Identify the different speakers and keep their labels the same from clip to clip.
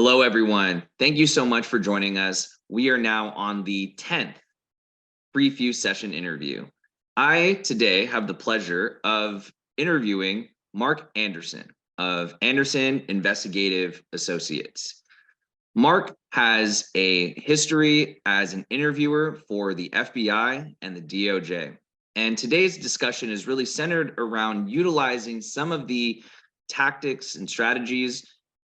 Speaker 1: Hello, everyone. Thank you so much for joining us. We are now on the 10th FreeFuse Session Interview. I today have the pleasure of interviewing Mark Anderson of Anderson Investigative Associates. Mark has a history as an interviewer for the FBI and the DOJ. And today's discussion is really centered around utilizing some of the tactics and strategies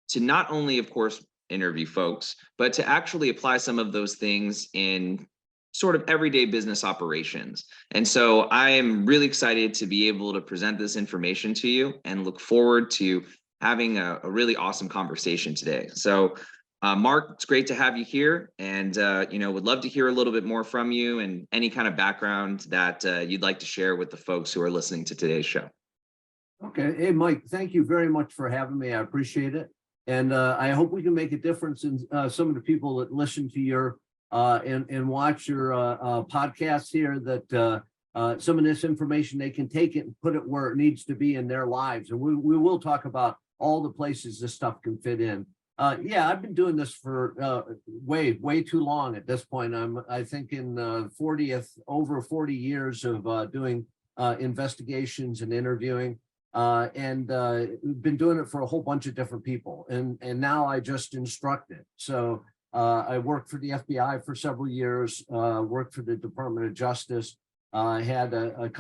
Speaker 1: to not only, of course, interview folks, but to actually apply some of those things in sort of everyday business operations. And so I am really excited to be able to present this information to you and look forward to having a really awesome conversation today. So Mark, it's great to have you here, and would love to hear a little bit more from you and any kind of background that you'd like to share with the folks who are listening to today's show.
Speaker 2: Okay. Hey, Mike, thank you very much for having me. I appreciate it. And I hope we can make a difference in some of the people that listen to your and watch your podcast here, that some of this information, they can take it and put it where it needs to be in their lives. And we will talk about all the places this stuff can fit in. Yeah, I've been doing this for way too long at this point. I think in over 40 years of doing investigations and interviewing. And we've been doing it for a whole bunch of different people, and now I just instruct it. So I worked for the FBI for several years, worked for the Department of Justice, had a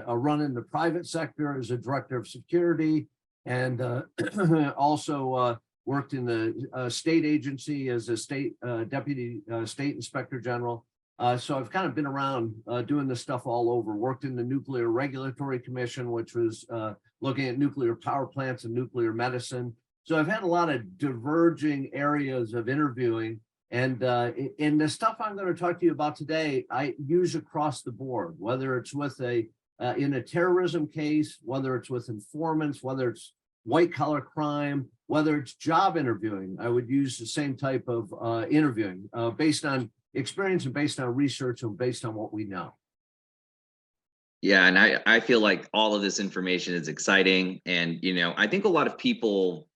Speaker 2: run in the private sector as a director of security, and also worked in the state agency as a state deputy state inspector general. So I've kind of been around doing this stuff all over. Worked in the Nuclear Regulatory Commission, which was looking at nuclear power plants and nuclear medicine. So I've had a lot of diverging areas of interviewing. And in the stuff I'm going to talk to you about today, I use across the board, whether it's with in a terrorism case, whether it's with informants, whether it's white collar crime, whether it's job interviewing. I would use the same type of interviewing based on experience and based on research and based on what we know.
Speaker 1: Yeah, and I feel like all of this information is exciting. And, I think a lot of people,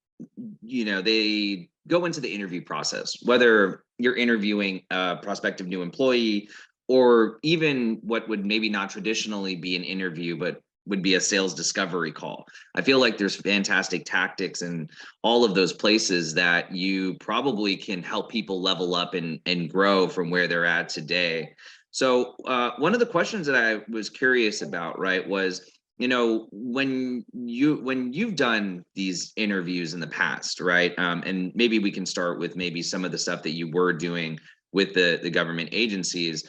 Speaker 1: they go into the interview process, whether you're interviewing a prospective new employee or even what would maybe not traditionally be an interview, but would be a sales discovery call. I feel like there's fantastic tactics in all of those places that you probably can help people level up and grow from where they're at today. So one of the questions that I was curious about, right, was, when you've done these interviews in the past, right, and maybe we can start with maybe some of the stuff that you were doing with the government agencies.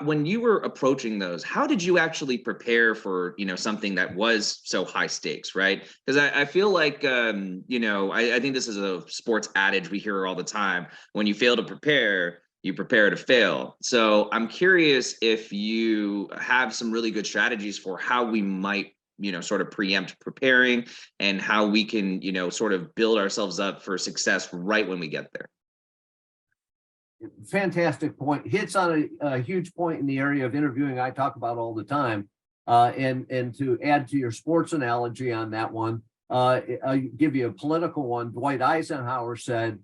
Speaker 1: When you were approaching those, how did you actually prepare for, something that was so high stakes, right? Because I feel like, I think this is a sports adage we hear all the time. When you fail to prepare, you prepare to fail. So I'm curious if you have some really good strategies for how we might, sort of preempt preparing and how we can, sort of build ourselves up for success right when we get there.
Speaker 2: Fantastic point. Hits on a huge point in the area of interviewing I talk about all the time. And to add to your sports analogy on that one, I'll give you a political one. Dwight Eisenhower said,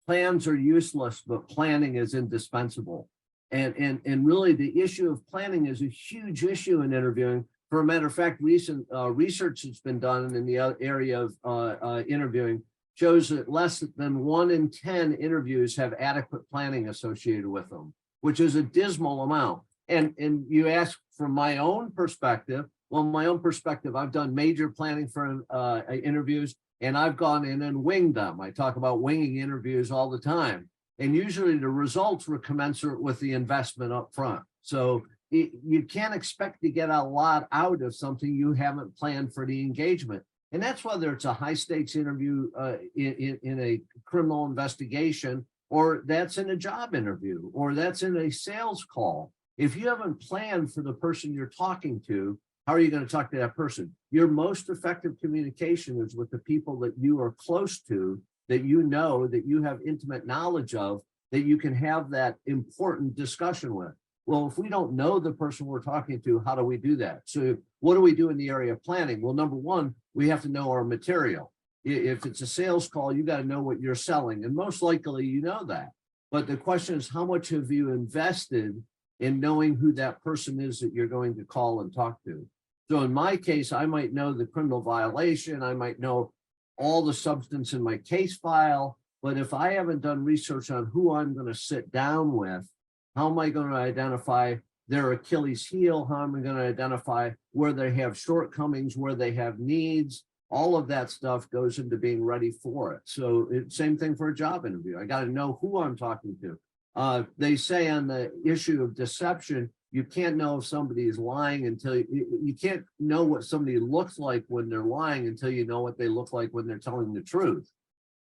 Speaker 2: plans are useless, but planning is indispensable. And really the issue of planning is a huge issue in interviewing. For a matter of fact, recent research that's been done in the area of interviewing shows that less than 1 in 10 interviews have adequate planning associated with them, which is a dismal amount. And you ask from my own perspective. Well, my own perspective, I've done major planning for interviews, and I've gone in and winged them. I talk about winging interviews all the time. And usually the results were commensurate with the investment up front. So you can't expect to get a lot out of something you haven't planned for the engagement. And that's whether it's a high stakes interview in a criminal investigation, or that's in a job interview, or that's in a sales call. If you haven't planned for the person you're talking to, how are you going to talk to that person? Your most effective communication is with the people that you are close to, that you know, that you have intimate knowledge of, that you can have that important discussion with. Well, if we don't know the person we're talking to, how do we do that? So what do we do in the area of planning? Well, number one, we have to know our material. If it's a sales call, you got to know what you're selling, and most likely you know that. But the question is, how much have you invested in knowing who that person is that you're going to call and talk to? So in my case, I might know the criminal violation, I might know all the substance in my case file, but if I haven't done research on who I'm going to sit down with, how am I going to identify their Achilles heel? How am I going to identify where they have shortcomings, where they have needs? All of that stuff goes into being ready for it. So same thing for a job interview. I got to know who I'm talking to. They say on the issue of deception, you can't know if somebody is lying until you can't know what somebody looks like when they're lying until you know what they look like when they're telling the truth.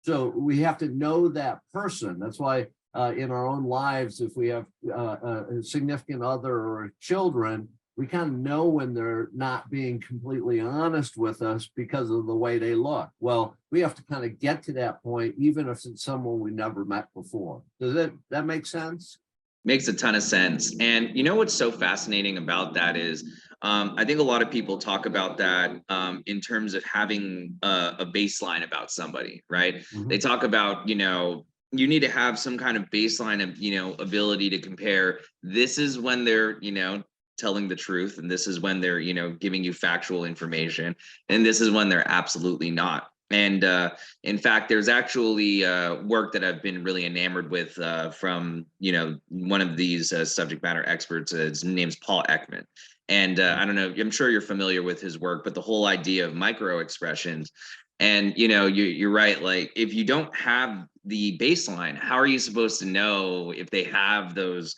Speaker 2: So we have to know that person. That's why in our own lives, if we have a significant other or children, we kind of know when they're not being completely honest with us because of the way they look. Well, we have to kind of get to that point, even if it's someone we never met before. Does that make sense?
Speaker 1: Makes a ton of sense. And you know what's so fascinating about that is, I think a lot of people talk about that in terms of having a baseline about somebody, right?
Speaker 2: Mm-hmm.
Speaker 1: They talk about, you need to have some kind of baseline of, ability to compare. This is when they're, telling the truth, and this is when they're, giving you factual information, and this is when they're absolutely not. And in fact, there's actually work that I've been really enamored with from, one of these subject matter experts. His name's Paul Ekman. And I don't know, I'm sure you're familiar with his work, but the whole idea of micro expressions. And, you're right. Like, if you don't have the baseline, how are you supposed to know if they have those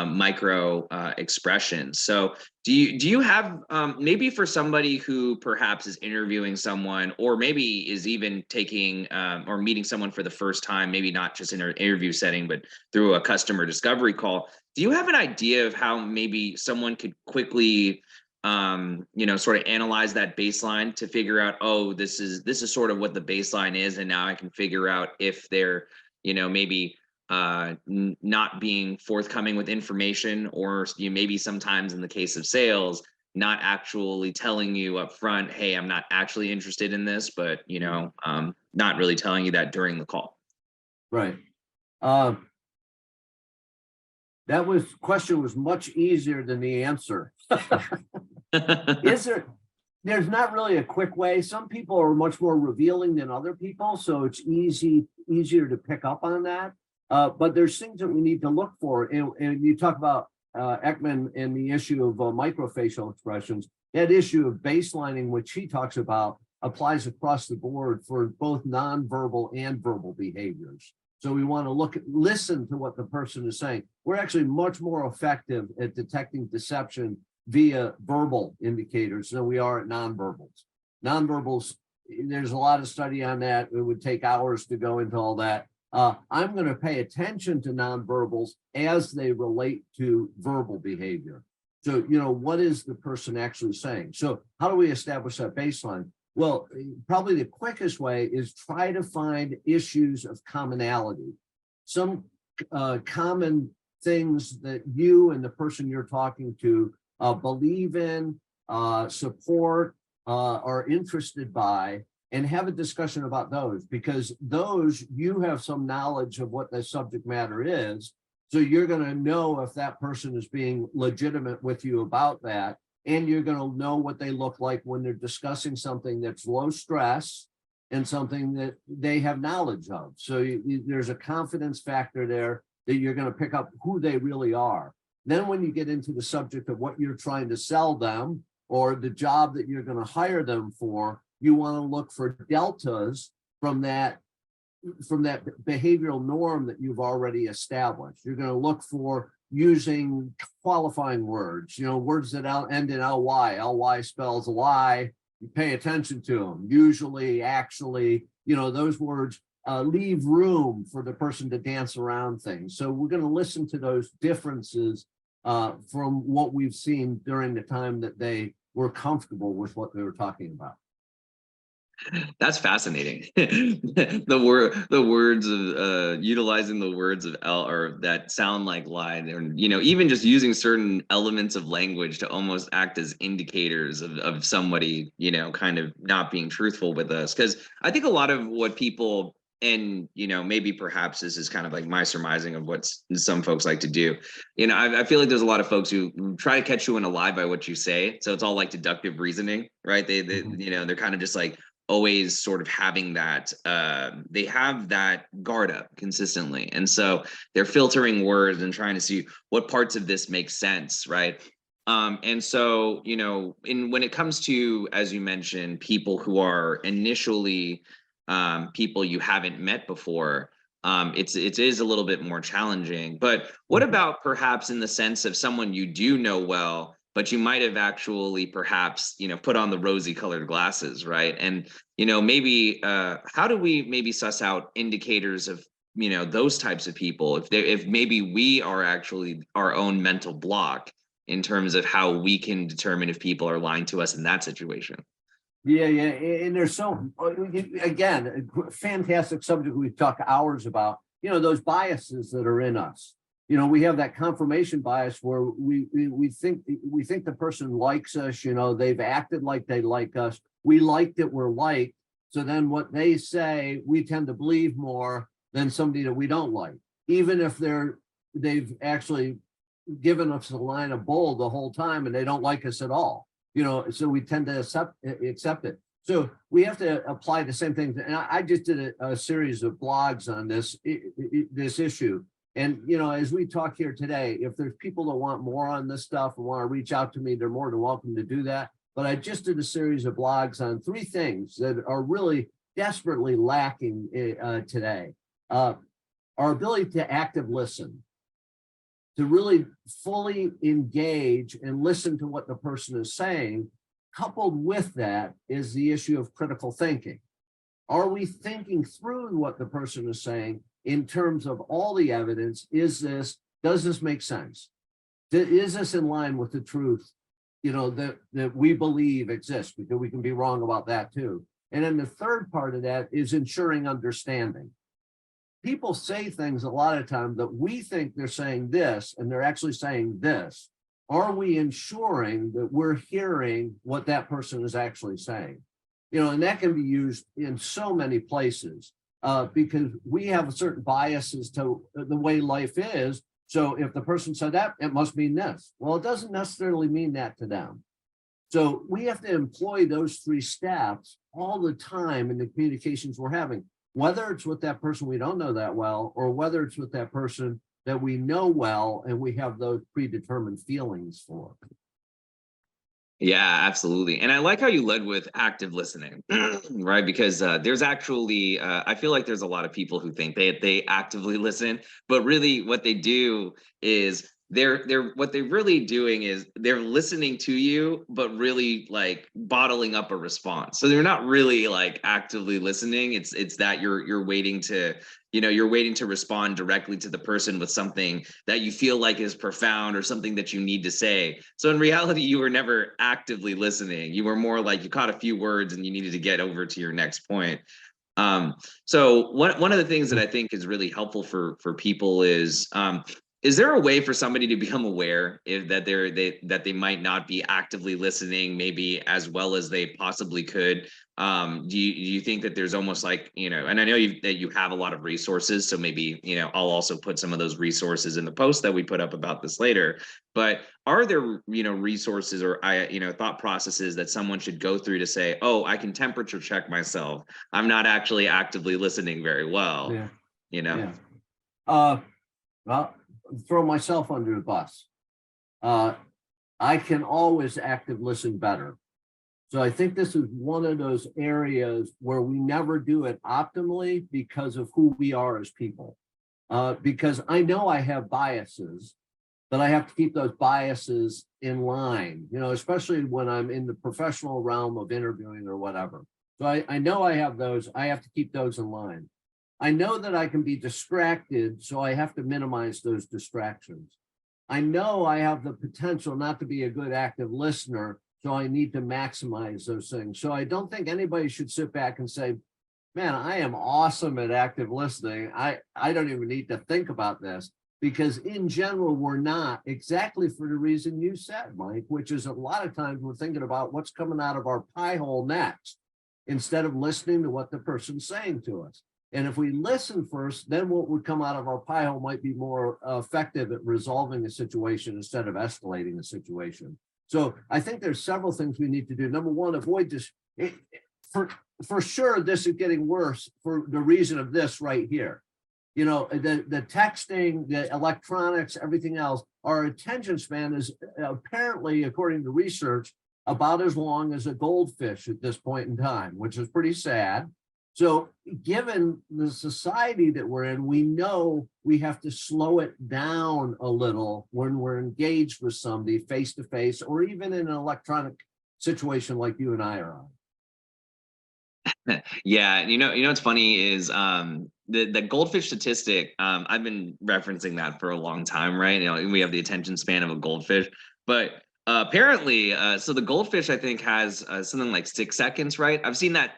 Speaker 1: micro expressions? So do you have maybe for somebody who perhaps is interviewing someone, or maybe is even taking or meeting someone for the first time, maybe not just in an interview setting, but through a customer discovery call, do you have an idea of how maybe someone could quickly sort of analyze that baseline to figure out, oh, this is sort of what the baseline is, and now I can figure out if they're maybe not being forthcoming with information, or maybe sometimes in the case of sales, not actually telling you up front, hey, I'm not actually interested in this, but not really telling you that during the call.
Speaker 2: Right. That question was much easier than the answer. There's not really a quick way. Some people are much more revealing than other people, so it's easier to pick up on that. But there's things that we need to look for. And you talk about Ekman and the issue of microfacial expressions. That issue of baselining, which he talks about, applies across the board for both nonverbal and verbal behaviors. So we want to listen to what the person is saying. We're actually much more effective at detecting deception via verbal indicators than we are at nonverbals. Nonverbals, there's a lot of study on that. It would take hours to go into all that. I'm going to pay attention to nonverbals as they relate to verbal behavior. So, what is the person actually saying? So how do we establish that baseline? Well, probably the quickest way is try to find issues of commonality. Some common things that you and the person you're talking to believe in, support, are interested by, and have a discussion about those, because those, you have some knowledge of what the subject matter is. So you're going to know if that person is being legitimate with you about that. And you're going to know what they look like when they're discussing something that's low stress and something that they have knowledge of. So there's a confidence factor there that you're going to pick up who they really are. Then when you get into the subject of what you're trying to sell them or the job that you're going to hire them for, you want to look for deltas from that behavioral norm that you've already established. You're going to look for using qualifying words, words that end in ly. Ly spells lie. You pay attention to them. Usually, actually, those words leave room for the person to dance around things. So we're going to listen to those differences from what we've seen during the time that they were comfortable with what they were talking about.
Speaker 1: That's fascinating. The words of utilizing the words of L or that sound like lie, and even just using certain elements of language to almost act as indicators of somebody, kind of not being truthful with us. Because I think a lot of what people, and maybe perhaps this is kind of like my surmising of what some folks like to do. I feel like there's a lot of folks who try to catch you in a lie by what you say. So it's all like deductive reasoning, right? They're kind of just like always sort of having that they have that guard up consistently, and so they're filtering words and trying to see what parts of this make sense, right? And so when it comes to, as you mentioned, people who are initially people you haven't met before, it is a little bit more challenging. But what about perhaps in the sense of someone you do know well, but you might have actually perhaps put on the rosy colored glasses, right? And maybe how do we maybe suss out indicators of those types of people, if maybe we are actually our own mental block in terms of how we can determine if people are lying to us in that situation?
Speaker 2: Yeah, and there's again, a fantastic subject we talk hours about, those biases that are in us. We have that confirmation bias where we think the person likes us, they've acted like they like us. We like that we're liked. So then what they say, we tend to believe more than somebody that we don't like, even if they've actually given us a line of bull the whole time and they don't like us at all. So we tend to accept it. So we have to apply the same thing. And I just did a series of blogs on this issue. And, as we talk here today, if there's people that want more on this stuff and want to reach out to me, they're more than welcome to do that. But I just did a series of blogs on 3 things that are really desperately lacking today. Our ability to active listen, to really fully engage and listen to what the person is saying. Coupled with that is the issue of critical thinking. Are we thinking through what the person is saying in terms of all the evidence? Does this make sense? Is this in line with the truth, that we believe exists? Because we can be wrong about that too. And then the third part of that is ensuring understanding. People say things a lot of times that we think they're saying this and they're actually saying this. Are we ensuring that we're hearing what that person is actually saying? And that can be used in so many places because we have certain biases to the way life is. So if the person said that, it must mean this. Well, it doesn't necessarily mean that to them. So we have to employ those 3 steps all the time in the communications we're having, whether it's with that person we don't know that well, or whether it's with that person that we know well and we have those predetermined feelings for.
Speaker 1: Yeah, absolutely. And I like how you led with active listening, right? Because there's actually, I feel like there's a lot of people who think they actively listen, but really what they do is what they're really doing is they're listening to you, but really like bottling up a response. So they're not really like actively listening. It's that you're waiting to, you're waiting to respond directly to the person with something that you feel like is profound or something that you need to say. So in reality, you were never actively listening. You were more like you caught a few words and you needed to get over to your next point. So one of the things that I think is really helpful for people is there a way for somebody to become aware that they might not be actively listening, maybe as well as they possibly could? Do you think that there's almost like, and I know that you have a lot of resources, so maybe, I'll also put some of those resources in the post that we put up about this later, but are there, resources or thought processes that someone should go through to say, oh, I can temperature check myself. I'm not actually actively listening very well,
Speaker 2: Yeah. Well, throw myself under the bus. I can always active listen better. So I think this is one of those areas where we never do it optimally because of who we are as people. Because I know I have biases, but I have to keep those biases in line, especially when I'm in the professional realm of interviewing or whatever. So I know I have those, I have to keep those in line. I know that I can be distracted, so I have to minimize those distractions. I know I have the potential not to be a good active listener, So I need to maximize those things. So I don't think anybody should sit back and say, man, I am awesome at active listening. I don't even need to think about this, because in general, we're not, exactly for the reason you said, Mike, which is a lot of times we're thinking about what's coming out of our pie hole next, instead of listening to what the person's saying to us. And if we listen first, then what would come out of our pie hole might be more effective at resolving a situation instead of escalating the situation. So I think there's several things we need to do. Number one, avoid this. For sure, this is getting worse for the reason of this right here. You know, the texting, the electronics, everything else, our attention span is apparently, according to research, about as long as a goldfish at this point in time, which is pretty sad. So given the society that we're in, we know we have to slow it down a little when we're engaged with somebody face to face, or even in an electronic situation like you and I are on.
Speaker 1: Yeah, what's funny is the goldfish statistic. I've been referencing that for a long time, right? We have the attention span of a goldfish, but apparently, so the goldfish I think has something like 6 seconds, right? I've seen that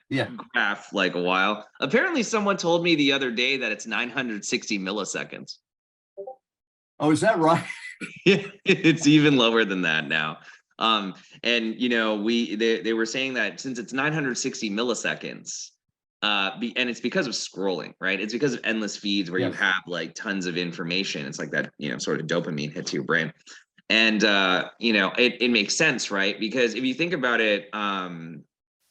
Speaker 1: graph like a while. Apparently, someone told me the other day that it's 960 milliseconds.
Speaker 2: Oh, is that right?
Speaker 1: It's even lower than that now. And they were saying that since it's 960 milliseconds, and it's because of scrolling, right? It's because of endless feeds where you have like tons of information. It's like that, sort of dopamine hit to your brain. And it makes sense, right? Because if you think about it, and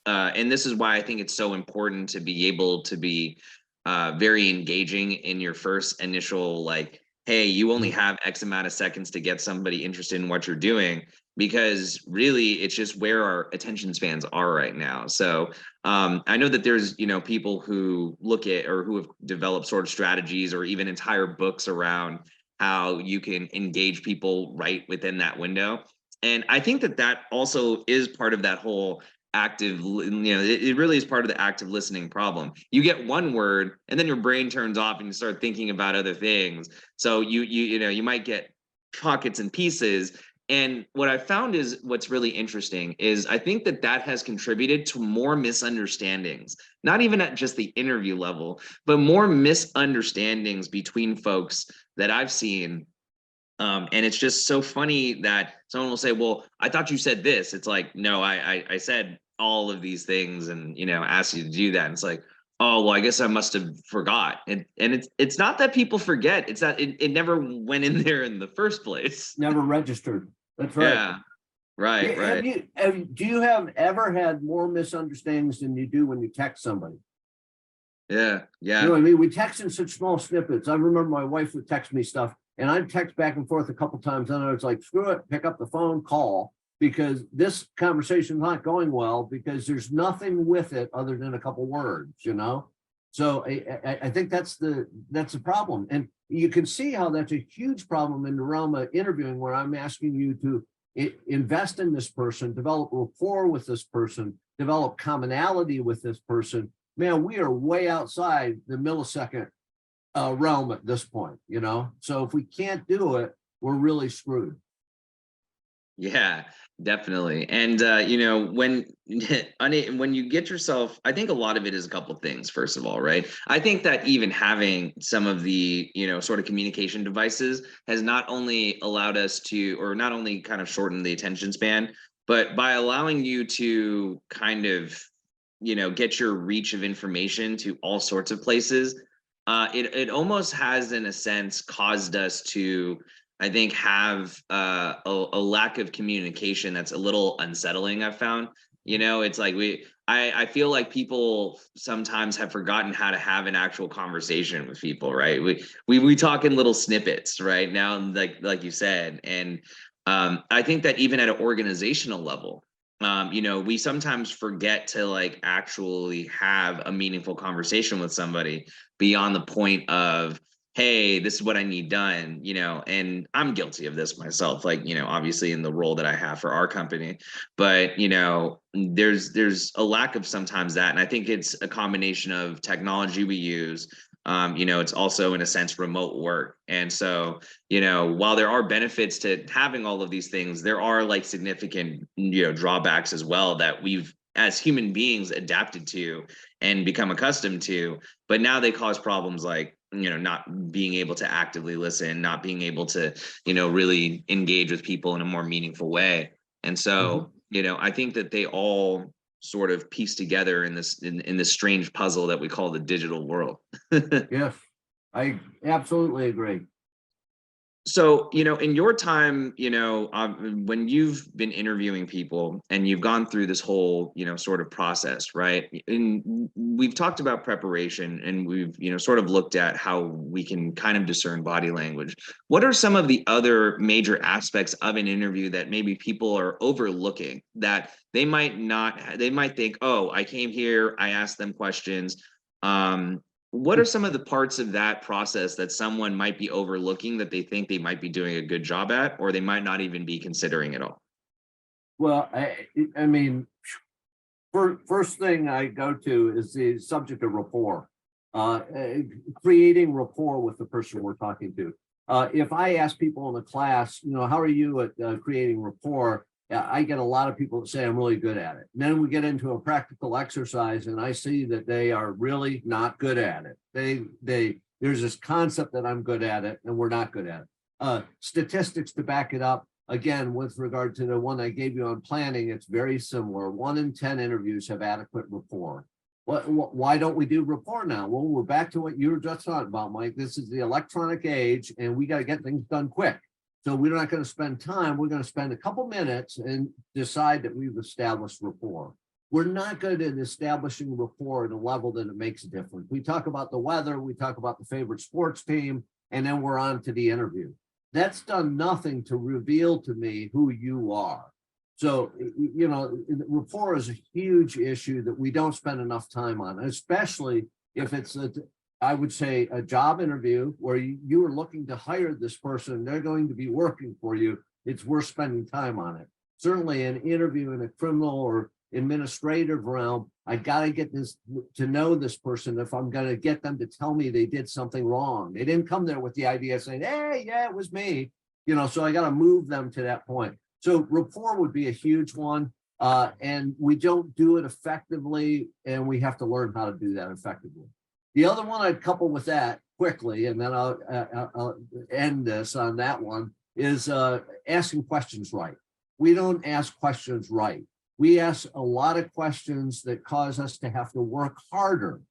Speaker 1: this is why I think it's so important to be able to be very engaging in your first initial, like, hey, you only have X amount of seconds to get somebody interested in what you're doing, because really it's just where our attention spans are right now. So I know that there's, people who look at, or who have developed sort of strategies or even entire books around how you can engage people right within that window. And I think that also is part of that whole active, it really is part of the active listening problem. You get one word and then your brain turns off and you start thinking about other things. So you might get pockets and pieces. And what I found is, what's really interesting is, I think that has contributed to more misunderstandings, not even at just the interview level, but more misunderstandings between folks that I've seen. And it's just so funny that someone will say, well, I thought you said this. It's like, no, I said all of these things and, asked you to do that. And it's like, oh, well, I guess I must have forgot. And it's not that people forget. It's that it never went in there in the first place.
Speaker 2: Never registered. That's right.
Speaker 1: Yeah. Right.
Speaker 2: Do you have ever had more misunderstandings than you do when you text somebody?
Speaker 1: Yeah.
Speaker 2: You know what I mean? We text in such small snippets. I remember my wife would text me stuff, and I'd text back and forth a couple times, and I was like, screw it, pick up the phone, call, because this conversation's not going well, because there's nothing with it other than a couple words, So I think that's the problem. And you can see how that's a huge problem in the realm of interviewing, where I'm asking you to invest in this person, develop rapport with this person, develop commonality with this person. Man, we are way outside the millisecond realm at this point, So if we can't do it, we're really screwed.
Speaker 1: Yeah, definitely. And when you get yourself, I think a lot of it is a couple things. First of all, right? I think that even having some of the, sort of communication devices has not only allowed us to, or not only kind of shortened the attention span, but by allowing you to kind of, get your reach of information to all sorts of places, it almost has, in a sense, caused us to, I think, have a lack of communication that's a little unsettling. I've found, it's like I feel like people sometimes have forgotten how to have an actual conversation with people, right? We talk in little snippets right now, like you said. And I think that even at an organizational level, we sometimes forget to like actually have a meaningful conversation with somebody beyond the point of, hey, this is what I need done, and I'm guilty of this myself, like, obviously in the role that I have for our company, but, there's a lack of sometimes that. And I think it's a combination of technology we use, It's also in a sense remote work. And so, while there are benefits to having all of these things, there are like significant, drawbacks as well that we've as human beings adapted to and become accustomed to. But now they cause problems like, not being able to actively listen, not being able to, really engage with people in a more meaningful way. And so, I think that they all sort of piece together in this strange puzzle that we call the digital world.
Speaker 2: Yes, I absolutely agree.
Speaker 1: So, in your time, when you've been interviewing people and you've gone through this whole, sort of process, right? And we've talked about preparation and we've, sort of looked at how we can kind of discern body language. What are some of the other major aspects of an interview that maybe people are overlooking that they might think, oh, I came here, I asked them questions. What are some of the parts of that process that someone might be overlooking that they think they might be doing a good job at, or they might not even be considering at all?
Speaker 2: Well, I mean, first thing I go to is the subject of rapport, creating rapport with the person we're talking to. If I ask people in the class, how are you at creating rapport? I get a lot of people that say I'm really good at it. And then we get into a practical exercise and I see that they are really not good at it. There's this concept that I'm good at it and we're not good at it. Statistics to back it up. Again, with regard to the one I gave you on planning, it's very similar. 1 in 10 interviews have adequate rapport. Why don't we do rapport now? Well, we're back to what you were just talking about, Mike. This is the electronic age and we got to get things done quick. So we're not going to spend time. We're going to spend a couple minutes and decide that we've established rapport. We're not good at establishing rapport at a level that it makes a difference. We talk about the weather, we talk about the favorite sports team, and then we're on to the interview. That's done nothing to reveal to me who you are. So, rapport is a huge issue that we don't spend enough time on, especially if it's I would say a job interview where you are looking to hire this person, they're going to be working for you. It's worth spending time on it. Certainly an interview in a criminal or administrative realm, I got to get to know this person if I'm going to get them to tell me they did something wrong. They didn't come there with the idea of saying, hey, yeah, it was me. So I got to move them to that point. So rapport would be a huge one. And we don't do it effectively, and we have to learn how to do that effectively. The other one I'd couple with that quickly, and then I'll end this on that one, is asking questions right. We don't ask questions right. We ask a lot of questions that cause us to have to work harder.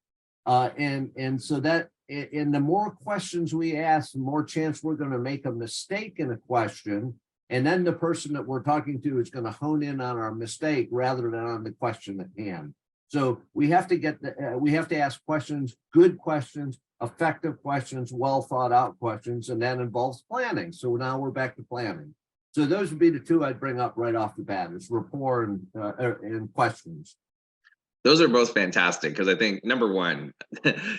Speaker 2: And so that, and the more questions we ask, the more chance we're going to make a mistake in a question. And then the person that we're talking to is going to hone in on our mistake rather than on the question at hand. So we have to ask questions, good questions, effective questions, well thought out questions, and that involves planning. So now we're back to planning. So those would be the two I'd bring up right off the bat: is rapport and questions.
Speaker 1: Those are both fantastic because I think number one,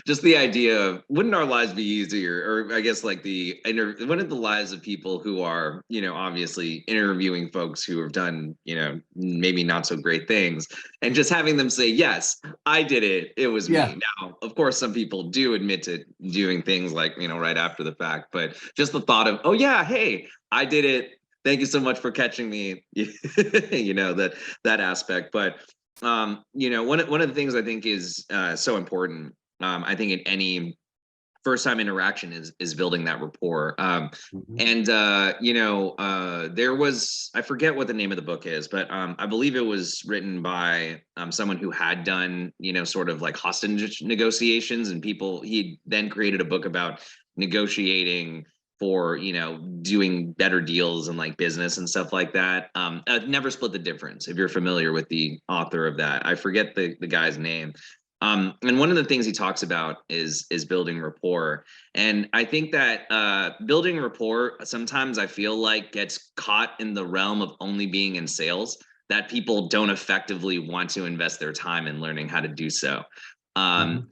Speaker 1: just the idea of wouldn't our lives be easier, or I guess like wouldn't the lives of people who are, obviously interviewing folks who have done, maybe not so great things, and just having them say, yes, I did it. It was me. Now, of course, some people do admit to doing things like, right after the fact, but just the thought of, oh yeah, hey, I did it. Thank you so much for catching me, that aspect. But one of the things I think is so important, I think in any first time interaction is building that rapport. And there was, I forget what the name of the book is, but I believe it was written by someone who had done, sort of like hostage negotiations, and he then created a book about negotiating for, doing better deals and like business and stuff like that. Never Split the Difference, if you're familiar with the author of that. I forget the guy's name. And one of the things he talks about is building rapport. And I think that building rapport sometimes I feel like gets caught in the realm of only being in sales, that people don't effectively want to invest their time in learning how to do so.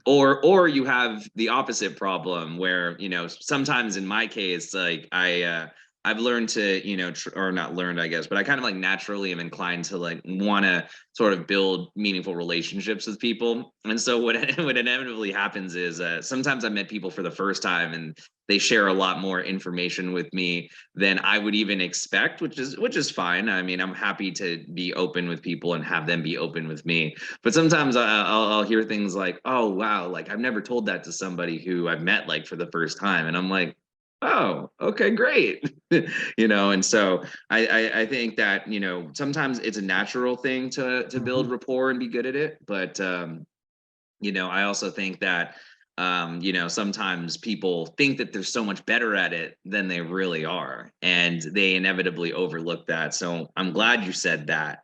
Speaker 1: Or you have the opposite problem where, sometimes in my case, like I I've learned to, or not learned, I guess, but I kind of like naturally am inclined to like want to sort of build meaningful relationships with people. And so what what inevitably happens is sometimes I met people for the first time and they share a lot more information with me than I would even expect, which is fine. I mean, I'm happy to be open with people and have them be open with me. But sometimes I'll hear things like, "Oh, wow, like I've never told that to somebody who I've met like for the first time," and I'm like, oh, okay, great. And so I think that, sometimes it's a natural thing to build rapport and be good at it. But I also think that sometimes people think that they're so much better at it than they really are. And they inevitably overlook that. So I'm glad you said that,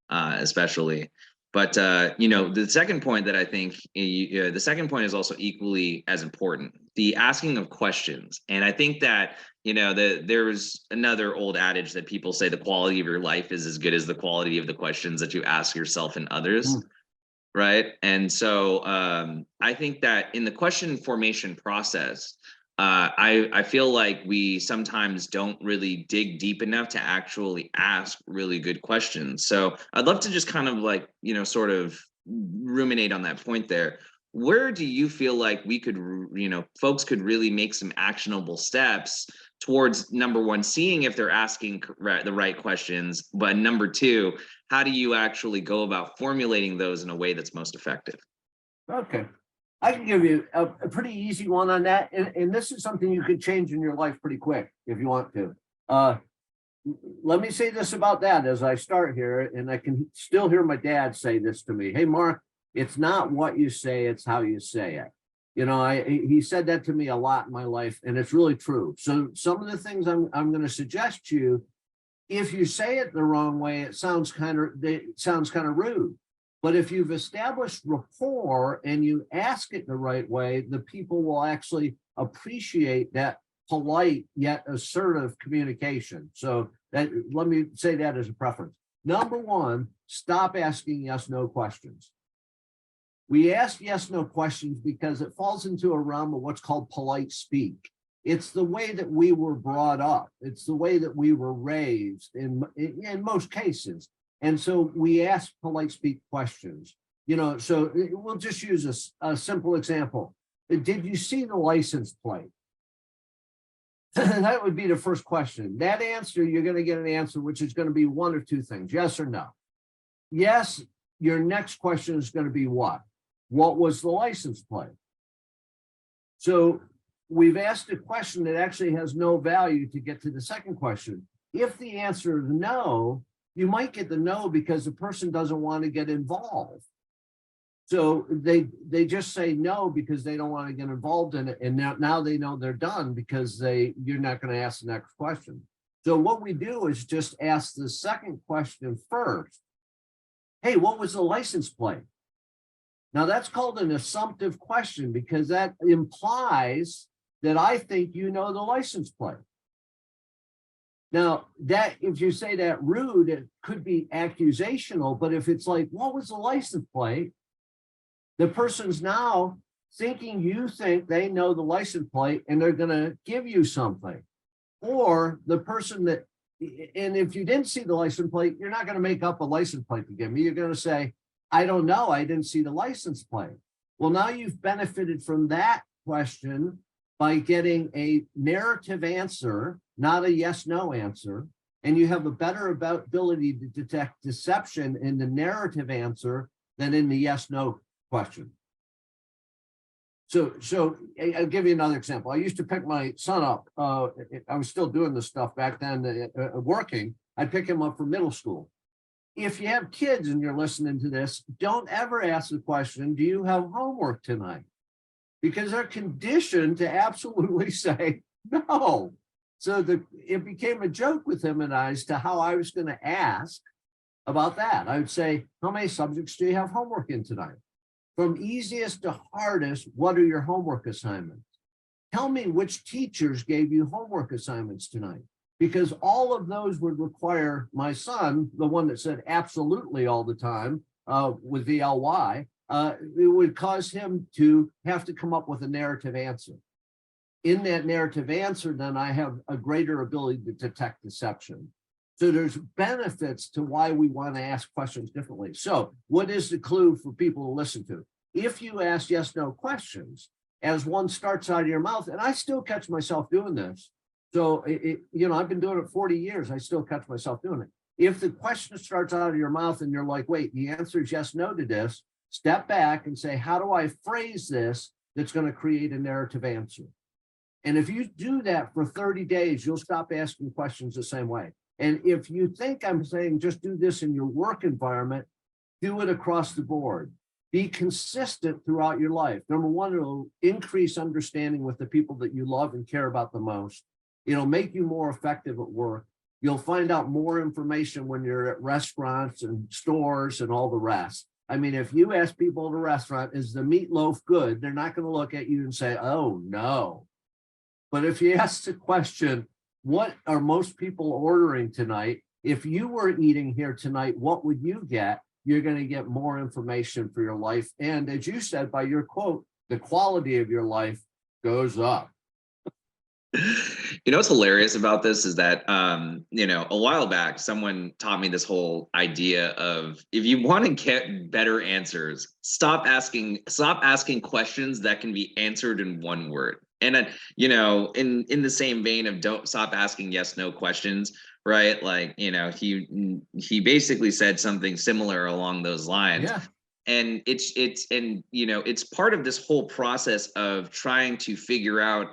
Speaker 1: especially. But the second point that I think the second point is also equally as important: the asking of questions. And I think that there's another old adage that people say the quality of your life is as good as the quality of the questions that you ask yourself and others. Right. And so I think that in the question formation process, I feel like we sometimes don't really dig deep enough to actually ask really good questions. So I'd love to just kind of like, sort of ruminate on that point there. Where do you feel like we could, folks could really make some actionable steps towards, number one, seeing if they're asking the right questions, but number two, how do you actually go about formulating those in a way that's most effective?
Speaker 2: Okay. I can give you a pretty easy one on that. And this is something you could change in your life pretty quick if you want to. Let me say this about that as I start here, and I can still hear my dad say this to me. Hey, Mark, it's not what you say, it's how you say it. He said that to me a lot in my life, and it's really true. So some of the things I'm going to suggest to you, if you say it the wrong way, it sounds kind of rude. But if you've established rapport and you ask it the right way, the people will actually appreciate that polite yet assertive communication. So let me say that as a preference. Number one, stop asking yes/no questions. We ask yes/no questions because it falls into a realm of what's called polite speak. It's the way that we were brought up. It's the way that we were raised in most cases. And so we ask polite speak questions. So we'll just use a simple example. Did you see the license plate? That would be the first question. That answer, you're going to get an answer which is going to be one or two things, yes or no. Yes, your next question is going to be what? What was the license plate? So we've asked a question that actually has no value to get to the second question. If the answer is no, you might get the no because the person doesn't want to get involved. So they just say no because they don't want to get involved in it. And now they know they're done because you're not going to ask the next question. So what we do is just ask the second question first. Hey, what was the license plate? Now that's called an assumptive question because that implies that I think you know the license plate. Now, that if you say that rude, it could be accusational, but if it's like, what was the license plate? The person's now thinking you think they know the license plate and they're going to give you something. Or the person that, and if you didn't see the license plate, you're not going to make up a license plate to give me. You're going to say, I don't know, I didn't see the license plate. Well, now you've benefited from that question by getting a narrative answer, not a yes/no answer, and you have a better ability to detect deception in the narrative answer than in the yes/no question. So I'll give you another example. I used to pick my son up. I was still doing this stuff back then, working. I'd pick him up from middle school. If you have kids and you're listening to this, don't ever ask the question, do you have homework tonight? Because they're conditioned to absolutely say no. So it became a joke with him and I as to how I was going to ask about that. I would say, how many subjects do you have homework in tonight? From easiest to hardest, what are your homework assignments? Tell me which teachers gave you homework assignments tonight, because all of those would require my son, the one that said absolutely all the time with VLY, it would cause him to have to come up with a narrative answer. in that narrative answer, then I have a greater ability to detect deception. So there's benefits to why we want to ask questions differently. So what is the clue for people to listen to? If you ask yes, no questions, as one starts out of your mouth, and I still catch myself doing this. So, I've been doing it 40 years. I still catch myself doing it. If the question starts out of your mouth and you're like, wait, the answer is yes, no to this, step back and say, how do I phrase this that's going to create a narrative answer? And if you do that for 30 days, you'll stop asking questions the same way. And if you think I'm saying just do this in your work environment, do it across the board. Be consistent throughout your life. Number one, it'll increase understanding with the people that you love and care about the most. It'll make you more effective at work. You'll find out more information when you're at restaurants and stores and all the rest. I mean, if you ask people at a restaurant, is the meatloaf good? They're not going to look at you and say, oh, no. But if you ask the question, what are most people ordering tonight? If you were eating here tonight, what would you get? You're going to get more information for your life. And as you said by your quote, the quality of your life goes up.
Speaker 1: What's hilarious about this is that, a while back, someone taught me this whole idea of if you want to get better answers, stop asking questions that can be answered in one word. And, in the same vein of don't stop asking yes, no questions, right? Like, he basically said something similar along those lines.
Speaker 2: Yeah.
Speaker 1: And it's part of this whole process of trying to figure out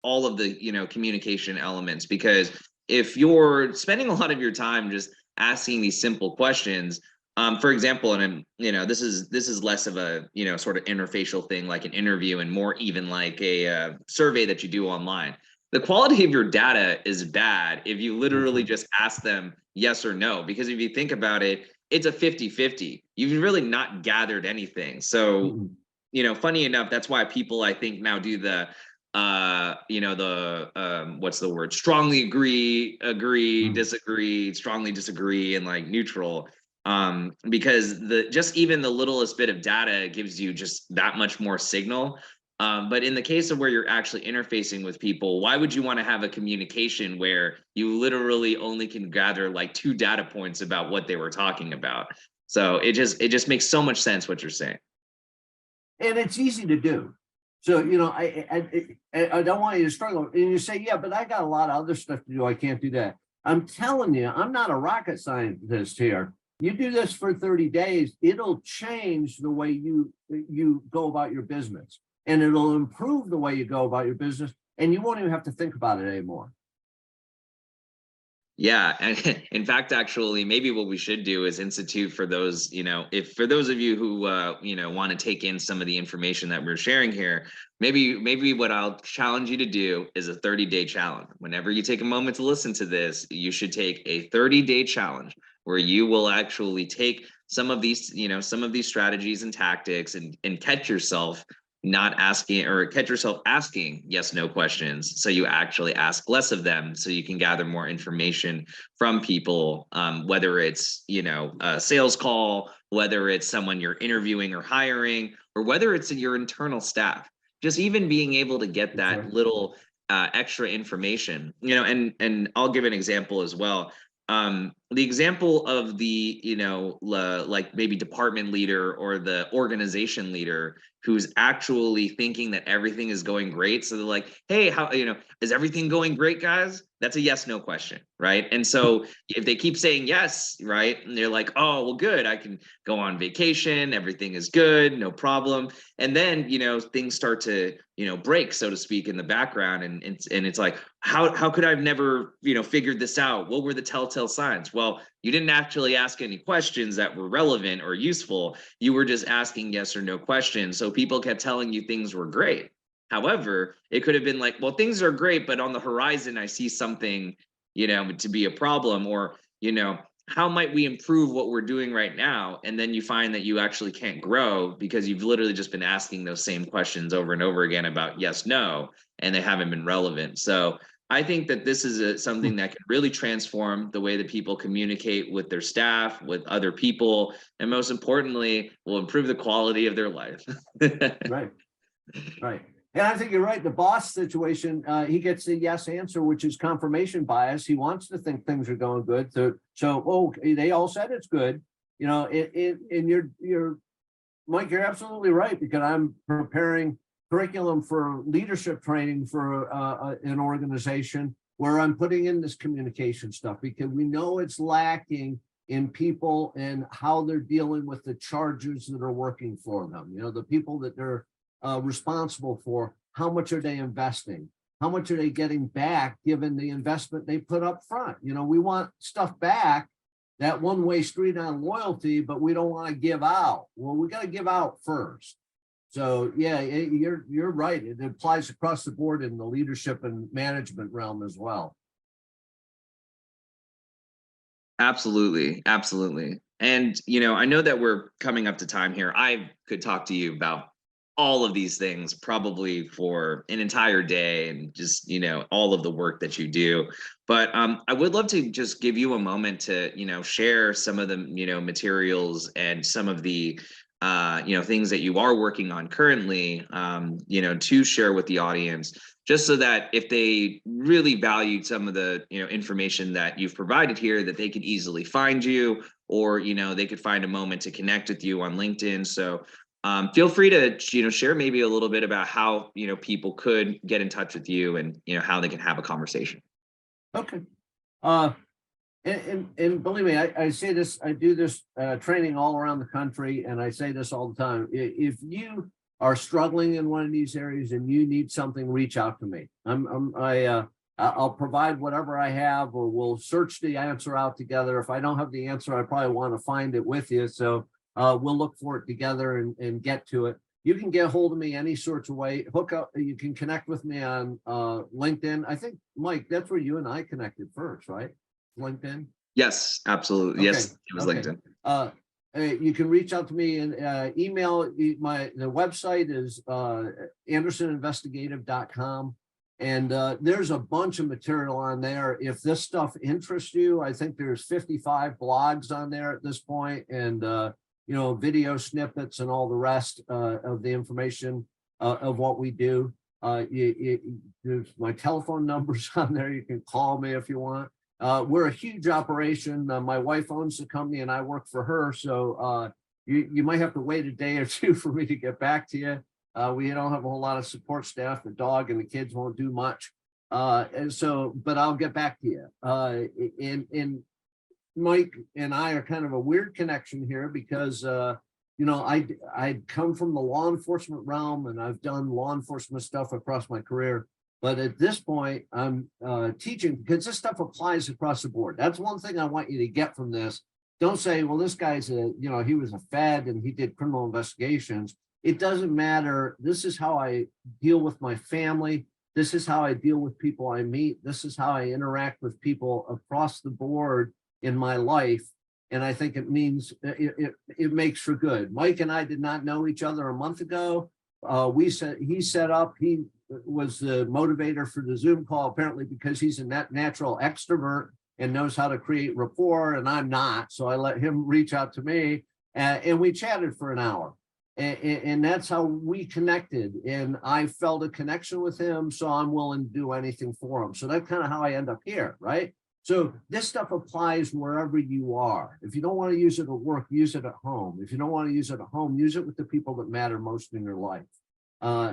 Speaker 1: all of the communication elements, because if you're spending a lot of your time just asking these simple questions, for example, and this is less of a sort of interfacial thing like an interview and more even like a survey that you do online. The quality of your data is bad if you literally just ask them yes or no, because if you think about it, it's a 50-50. You've really not gathered anything. So funny enough, that's why people I think now do the what's the word? Strongly agree, disagree, strongly disagree, and like neutral. Because even the littlest bit of data gives you just that much more signal. But in the case of where you're actually interfacing with people, why would you want to have a communication where you literally only can gather like 2 data points about what they were talking about? So it just makes so much sense what you're saying.
Speaker 2: And it's easy to do. So, I don't want you to struggle. And you say, yeah, but I got a lot of other stuff to do. I can't do that. I'm telling you, I'm not a rocket scientist here. You do this for 30 days, it'll change the way you go about your business. And it'll improve the way you go about your business. And you won't even have to think about it anymore.
Speaker 1: Yeah, and in fact, actually, maybe what we should do is institute for those, for those of you who, want to take in some of the information that we're sharing here, maybe what I'll challenge you to do is a 30-day challenge. Whenever you take a moment to listen to this, you should take a 30-day challenge where you will actually take some of these strategies and tactics and catch yourself not asking, or catch yourself asking yes, no questions. So you actually ask less of them so you can gather more information from people, whether it's, a sales call, whether it's someone you're interviewing or hiring, or whether it's your internal staff. Just even being able to get that little extra information, and I'll give an example as well. The example of the, like maybe department leader or the organization leader who's actually thinking that everything is going great. So they're like, hey, how, is everything going great, guys? That's a yes, no question, right? And so if they keep saying yes, right, and they're like, oh, well, good, I can go on vacation, everything is good, no problem. And then, things start to, break, so to speak, in the background. And it's like, how could I've never, figured this out? What were the telltale signs? Well, you didn't actually ask any questions that were relevant or useful. You were just asking yes or no questions. So people kept telling you things were great. However, it could have been like, well, things are great, but on the horizon, I see something, to be a problem, or, how might we improve what we're doing right now? And then you find that you actually can't grow because you've literally just been asking those same questions over and over again about yes, no, and they haven't been relevant. So I think that this is something that can really transform the way that people communicate with their staff, with other people, and most importantly, will improve the quality of their life.
Speaker 2: Right. And I think you're right. The boss situation, he gets the yes answer, which is confirmation bias. He wants to think things are going good. So they all said it's good. You know, and you're Mike, you're absolutely right, because I'm preparing curriculum for leadership training for an organization where I'm putting in this communication stuff, because we know it's lacking in people and how they're dealing with the charges that are working for them. You know, the people that they're responsible for, how much are they investing? How much are they getting back given the investment they put up front? You know, we want stuff back, that one-way street on loyalty, but we don't want to give out. Well, we got to give out first. So yeah, you're right. It applies across the board in the leadership and management realm as well.
Speaker 1: Absolutely, absolutely. And you know, I know that we're coming up to time here. I could talk to you about all of these things probably for an entire day, and just, you know, all of the work that you do. But I would love to just give you a moment to, you know, share some of the, you know, materials and some of the you know, things that you are working on currently, you know, to share with the audience, just so that if they really valued some of the, you know, information that you've provided here, that they could easily find you, or, you know, they could find a moment to connect with you on LinkedIn. So feel free to, you know, share maybe a little bit about how, you know, people could get in touch with you, and, you know, how they can have a conversation.
Speaker 2: Okay. And believe me, I say this, I do this training all around the country, and I say this all the time. If you are struggling in one of these areas and you need something, reach out to me. I'll provide whatever I have, or we'll search the answer out together. If I don't have the answer, I probably want to find it with you. So we'll look for it together and get to it. You can get a hold of me any sorts of way. Hook up. You can connect with me on LinkedIn. I think, Mike, that's where you and I connected first, right? LinkedIn?
Speaker 1: Yes, absolutely.
Speaker 2: Okay.
Speaker 1: Yes, it was
Speaker 2: Okay.
Speaker 1: LinkedIn.
Speaker 2: You can reach out to me and email. The website is andersoninvestigative.com. And there's a bunch of material on there. If this stuff interests you, I think there's 55 blogs on there at this point, and you know, video snippets and all the rest of the information of what we do. There's my telephone numbers on there. You can call me if you want. We're a huge operation. My wife owns the company and I work for her. So you might have to wait a day or two for me to get back to you. We don't have a whole lot of support staff. The dog and the kids won't do much. But I'll get back to you. And Mike and I are kind of a weird connection here, because you know, I'd come from the law enforcement realm, and I've done law enforcement stuff across my career. But at this point, I'm teaching, because this stuff applies across the board. That's one thing I want you to get from this. Don't say, well, this guy's you know, he was a Fed and he did criminal investigations. It doesn't matter. This is how I deal with my family. This is how I deal with people I meet. This is how I interact with people across the board in my life. And I think it means it makes for good. Mike and I did not know each other a month ago. He set up, he was the motivator for the Zoom call, apparently because he's a natural extrovert and knows how to create rapport, and I'm not. So I let him reach out to me, and we chatted for an hour. And that's how we connected. And I felt a connection with him, so I'm willing to do anything for him. So that's kind of how I end up here, right? So this stuff applies wherever you are. If you don't want to use it at work, use it at home. If you don't want to use it at home, use it with the people that matter most in your life.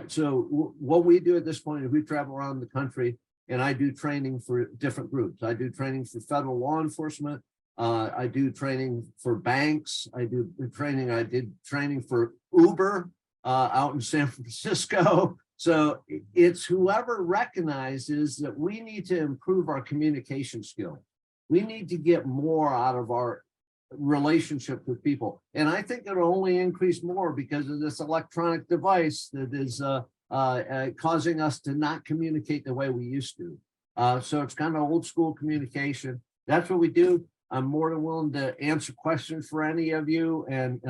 Speaker 2: So what we do at this point is we travel around the country, and I do training for different groups. I do training for federal law enforcement. I do training for banks. I did training for Uber out in San Francisco. So it's whoever recognizes that we need to improve our communication skills. We need to get more out of our relationship with people. And I think it'll only increase more because of this electronic device that is causing us to not communicate the way we used to. So it's kind of old school communication. That's what we do. I'm more than willing to answer questions for any of you, and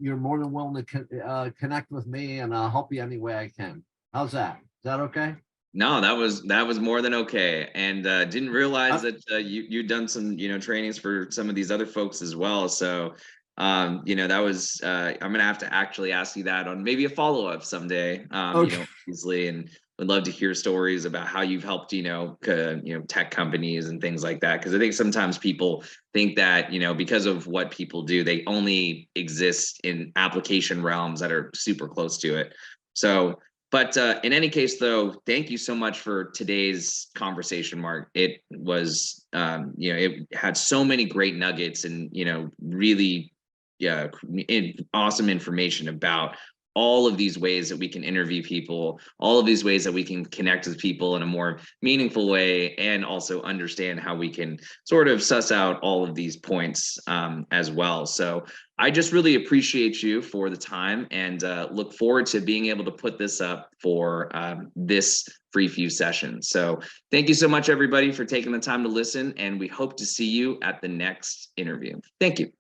Speaker 2: you're more than willing to connect with me, and I'll help you any way I can. How's that? Is that okay?
Speaker 1: No, that was more than okay, and didn't realize that you'd done some, you know, trainings for some of these other folks as well. So You know, that was I'm gonna have to actually ask you that on maybe a follow-up someday. You know, obviously, and would love to hear stories about how you've helped, you know, tech companies and things like that. Because I think sometimes people think that, you know, because of what people do, they only exist in application realms that are super close to it. So, but in any case, though, thank you so much for today's conversation, Mark. It was, you know, it had so many great nuggets and, you know, really, yeah, awesome information about all of these ways that we can interview people, all of these ways that we can connect with people in a more meaningful way, and also understand how we can sort of suss out all of these points as well. So I just really appreciate you for the time, and look forward to being able to put this up for this FreeFuse session. So thank you so much, everybody, for taking the time to listen, and we hope to see you at the next interview. Thank you.